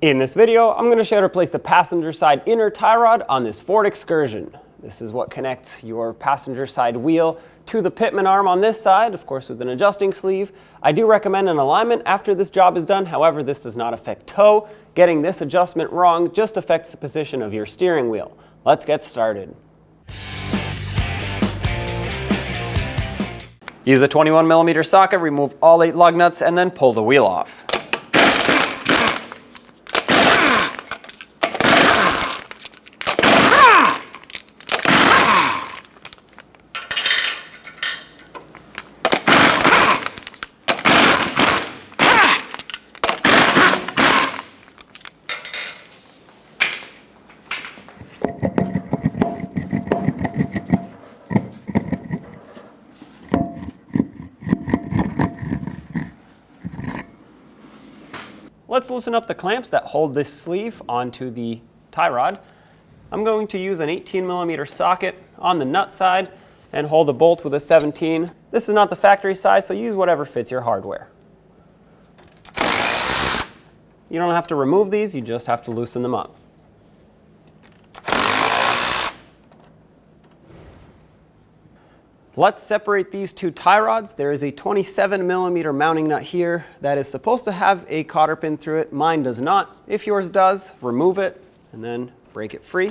In this video, I'm going to show you how to place the passenger side inner tie rod on this Ford Excursion. This is what connects your passenger side wheel to the pitman arm on this side, of course with an adjusting sleeve. I do recommend an alignment after this job is done, however this does not affect tow. Getting this adjustment wrong just affects the position of your steering wheel. Let's get started. Use a 21mm socket, remove all 8 lug nuts, and then pull the wheel off. Let's loosen up the clamps that hold this sleeve onto the tie rod. I'm going to use an 18mm socket on the nut side and hold the bolt with a 17. This is not the factory size, so use whatever fits your hardware. You don't have to remove these, you just have to loosen them up. Let's separate these two tie rods. There is a 27mm mounting nut here that is supposed to have a cotter pin through it. Mine does not. If yours does, remove it and then break it free.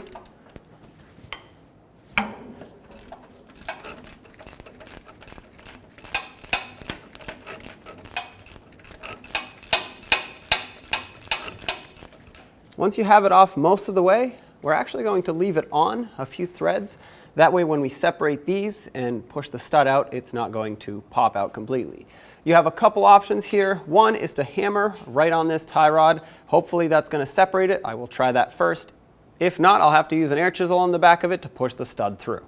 Once you have it off most of the way, we're actually going to leave it on a few threads. That way when we separate these and push the stud out, it's not going to pop out completely. You have a couple options here. One is to hammer right on this tie rod. Hopefully that's going to separate it. I will try that first. If not, I'll have to use an air chisel on the back of it to push the stud through.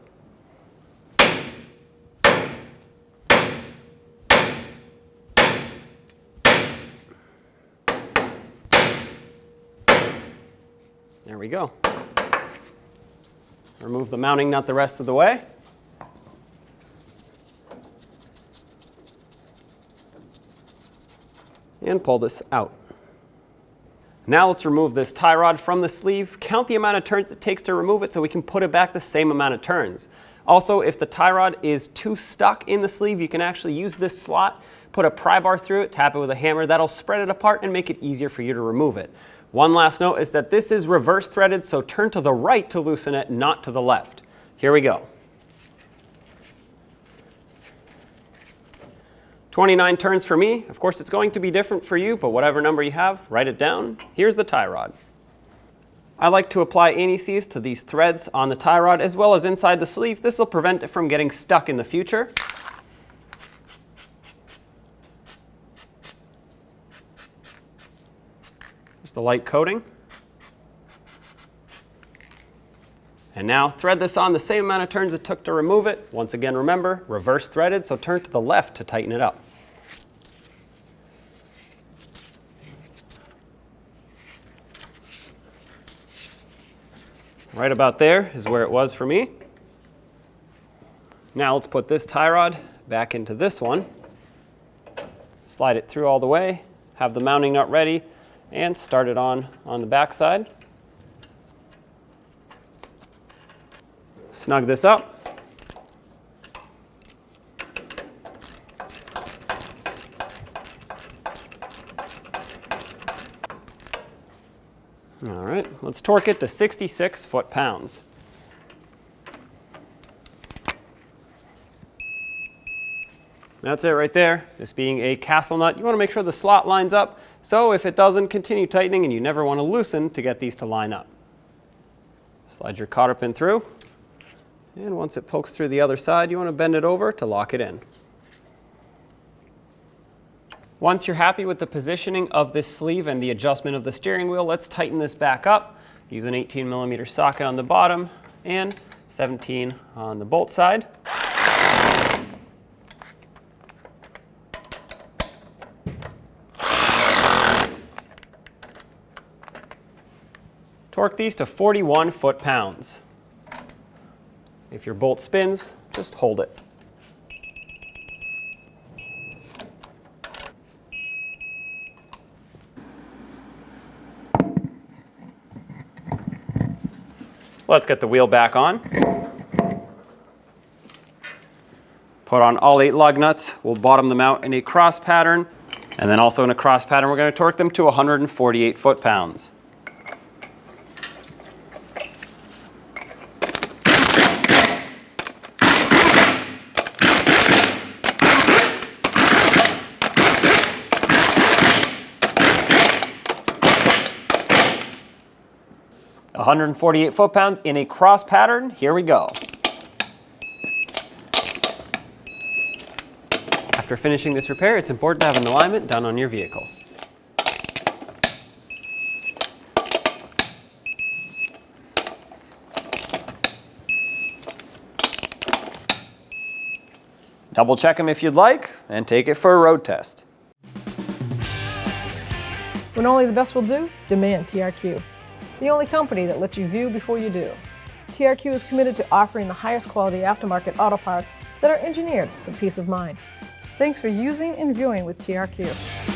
There we go. Remove the mounting nut the rest of the way. And pull this out. Now let's remove this tie rod from the sleeve. Count the amount of turns it takes to remove it so we can put it back the same amount of turns. Also, if the tie rod is too stuck in the sleeve, you can actually use this slot, put a pry bar through it, tap it with a hammer. That'll spread it apart and make it easier for you to remove it. One last note is that this is reverse threaded, so turn to the right to loosen it, not to the left. Here we go. 29 turns for me. Of course, it's going to be different for you, but whatever number you have, write it down. Here's the tie rod. I like to apply anti-seize to these threads on the tie rod as well as inside the sleeve. This will prevent it from getting stuck in the future. Just a light coating. And now thread this on the same amount of turns it took to remove it. Once again, remember, reverse threaded, so turn to the left to tighten it up. Right about there is where it was for me. Now let's put this tie rod back into this one. Slide it through all the way, have the mounting nut ready, and start it on the back side. Snug this up. All right, let's torque it to 66 foot-pounds. That's it right there. This being a castle nut, you want to make sure the slot lines up, so if it doesn't, continue tightening, and you never want to loosen to get these to line up. Slide your cotter pin through. And once it pokes through the other side, you want to bend it over to lock it in. Once you're happy with the positioning of this sleeve and the adjustment of the steering wheel, let's tighten this back up. Use an 18mm socket on the bottom and 17 on the bolt side. Torque these to 41 foot-pounds. If your bolt spins, just hold it. Let's get the wheel back on. Put on all 8 lug nuts. We'll bottom them out in a cross pattern. And then also in a cross pattern, we're going to torque them to 148 foot-pounds. $148 foot-pounds in a cross pattern. Here we go. After finishing this repair, it's important to have an alignment done on your vehicle. Double check them if you'd like, and take it for a road test. When only the best will do, demand TRQ. The only company that lets you view before you do. TRQ is committed to offering the highest quality aftermarket auto parts that are engineered for peace of mind. Thanks for using and viewing with TRQ.